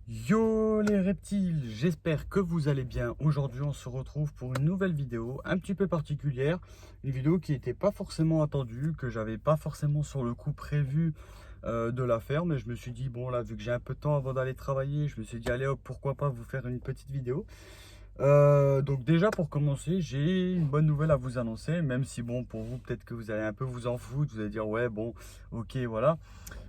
Yo les reptiles, j'espère que vous allez bien. Aujourd'hui on se retrouve pour une nouvelle vidéo un petit peu particulière. Une vidéo qui n'était pas forcément attendue, que j'avais pas forcément sur le coup prévu de la faire. Mais je me suis dit bon là, vu que j'ai un peu de temps avant d'aller travailler, je me suis dit allez hop, pourquoi pas vous faire une petite vidéo. Donc déjà pour commencer, j'ai une bonne nouvelle à vous annoncer. Même si bon pour vous peut-être que vous allez un peu vous en foutre, vous allez dire ouais bon ok voilà.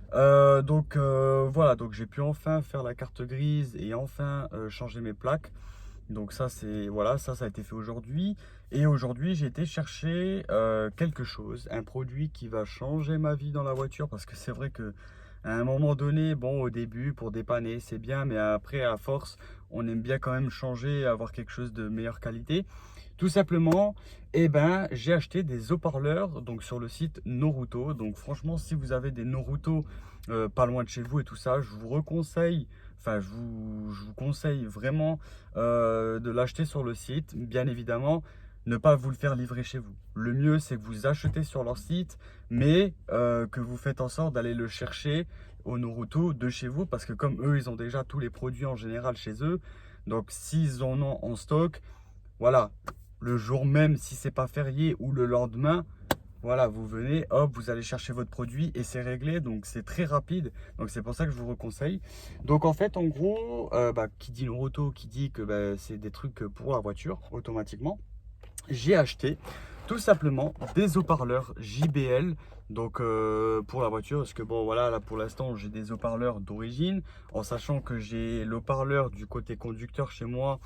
Voilà, donc j'ai pu enfin faire la carte grise et enfin changer mes plaques. Donc ça c'est voilà, ça a été fait aujourd'hui. Et aujourd'hui j'ai été chercher quelque chose, un produit qui va changer ma vie dans la voiture, parce que c'est vrai que à un moment donné, bon au début pour dépanner c'est bien, mais après à force on aime bien quand même changer, avoir quelque chose de meilleure qualité. Tout simplement, j'ai acheté des haut-parleurs donc sur le site Noruto. Donc franchement, si vous avez des Noruto pas loin de chez vous et tout ça, je vous reconseille, enfin je vous conseille vraiment de l'acheter sur le site. Bien évidemment, ne pas vous le faire livrer chez vous. Le mieux, c'est que vous achetez sur leur site, mais que vous faites en sorte d'aller le chercher au Noruto de chez vous, parce que comme eux, ils ont déjà tous les produits en général chez eux. Donc s'ils en ont en stock, voilà, le jour même, si c'est pas férié, ou le lendemain, voilà, vous venez, hop, vous allez chercher votre produit et c'est réglé. Donc c'est très rapide. Donc c'est pour ça que je vous reconseille. Donc en fait, en gros, qui dit Naruto, qui dit que c'est des trucs pour la voiture automatiquement, j'ai acheté tout simplement des haut-parleurs JBL, donc pour la voiture, parce que bon voilà, là pour l'instant j'ai des haut-parleurs d'origine, en sachant que j'ai le haut-parleur du côté conducteur chez moi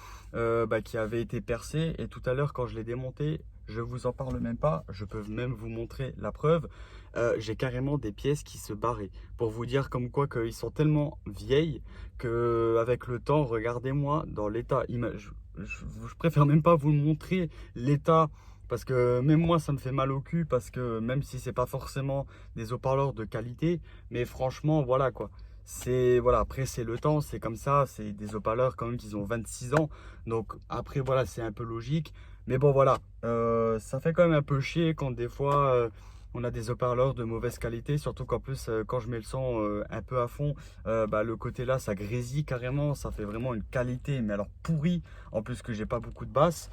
qui avait été percé, et tout à l'heure quand je l'ai démonté, je vous en parle même pas, je peux même vous montrer la preuve. J'ai carrément des pièces qui se barraient, pour vous dire comme quoi qu'ils sont tellement vieilles que avec le temps, regardez-moi dans l'état. Je préfère même pas vous le montrer l'état, parce que même moi ça me fait mal au cul, parce que même si c'est pas forcément des haut-parleurs de qualité, mais franchement voilà quoi. C'est voilà, après c'est le temps, c'est comme ça, c'est des haut-parleurs quand même qui ont 26 ans. Donc après voilà, c'est un peu logique. Mais bon voilà, ça fait quand même un peu chier quand des fois on a des haut-parleurs de mauvaise qualité, surtout qu'en plus quand je mets le son un peu à fond, le côté là ça grésille carrément, ça fait vraiment une qualité mais alors pourrie, en plus que j'ai pas beaucoup de basse.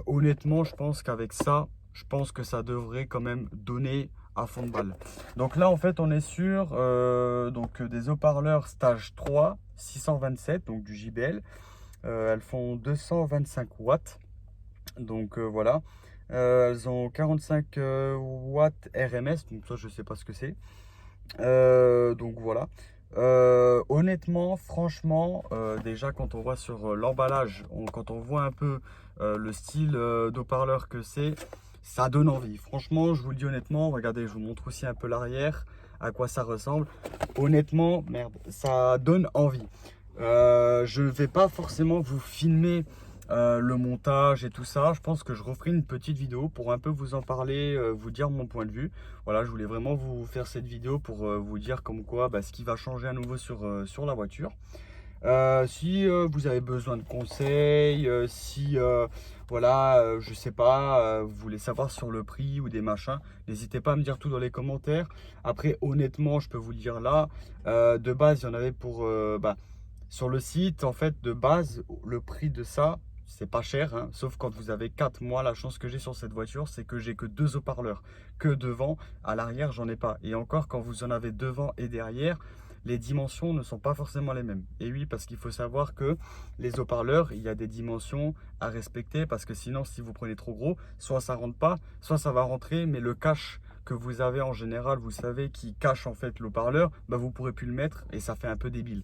Honnêtement, je pense qu'avec ça, je pense que ça devrait quand même donner à fond de balle. Donc là, en fait, on est sur des haut-parleurs stage 3 627, donc du JBL. Elles font 225 watts. Donc voilà. Elles ont 45 watts RMS, donc ça, je sais pas ce que c'est. Donc voilà. Honnêtement, franchement, déjà quand on voit sur l'emballage, quand on voit un peu le style d'haut-parleur que c'est, ça donne envie. Franchement, je vous le dis honnêtement, regardez, je vous montre aussi un peu l'arrière, à quoi ça ressemble. Honnêtement, merde, ça donne envie. Je ne vais pas forcément vous filmer le montage et tout ça. Je pense que je referai une petite vidéo pour un peu vous en parler, vous dire mon point de vue. Voilà, je voulais vraiment vous faire cette vidéo pour vous dire comme quoi ce qui va changer à nouveau sur la voiture. Si vous avez besoin de conseils, si voilà, je sais pas, vous voulez savoir sur le prix ou des machins, n'hésitez pas à me dire tout dans les commentaires. Après, honnêtement, je peux vous le dire là, de base, il y en avait pour sur le site. En fait, de base, le prix de ça, c'est pas cher, hein, sauf quand vous avez 4 mois. La chance que j'ai sur cette voiture, c'est que j'ai que 2 haut-parleurs, que devant. À l'arrière, j'en ai pas. Et encore, quand vous en avez devant et derrière, les dimensions ne sont pas forcément les mêmes. Et oui, parce qu'il faut savoir que les haut-parleurs, il y a des dimensions à respecter, parce que sinon, si vous prenez trop gros, soit ça rentre pas, soit ça va rentrer, mais le cache que vous avez en général, vous savez, qui cache en fait le haut-parleur, vous pourrez plus le mettre et ça fait un peu débile.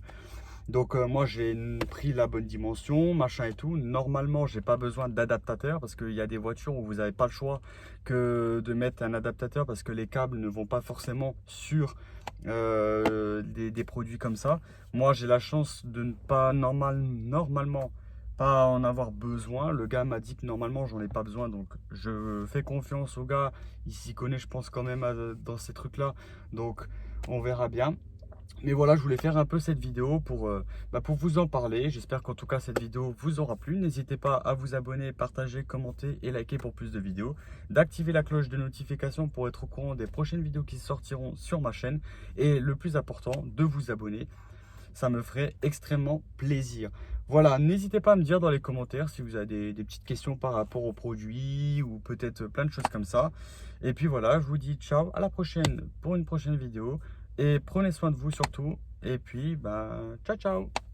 Donc moi j'ai pris la bonne dimension, machin et tout. Normalement j'ai pas besoin d'adaptateur, parce qu'il y a des voitures où vous n'avez pas le choix que de mettre un adaptateur, parce que les câbles ne vont pas forcément sur des produits comme ça. Moi j'ai la chance de ne pas normalement pas en avoir besoin. Le gars m'a dit que normalement j'en ai pas besoin, donc je fais confiance au gars. Il s'y connaît je pense quand même dans ces trucs là, donc on verra bien. Mais voilà, je voulais faire un peu cette vidéo pour vous en parler. J'espère qu'en tout cas cette vidéo vous aura plu. N'hésitez pas à vous abonner, partager, commenter et liker pour plus de vidéos. D'activer la cloche de notification pour être au courant des prochaines vidéos qui sortiront sur ma chaîne. Et le plus important, de vous abonner. ça me ferait extrêmement plaisir. Voilà, n'hésitez pas à me dire dans les commentaires si vous avez des petites questions par rapport aux produits ou peut-être plein de choses comme ça. Et puis voilà, je vous dis ciao, à la prochaine pour une prochaine vidéo et prenez soin de vous surtout. Et puis, bah, ciao ciao!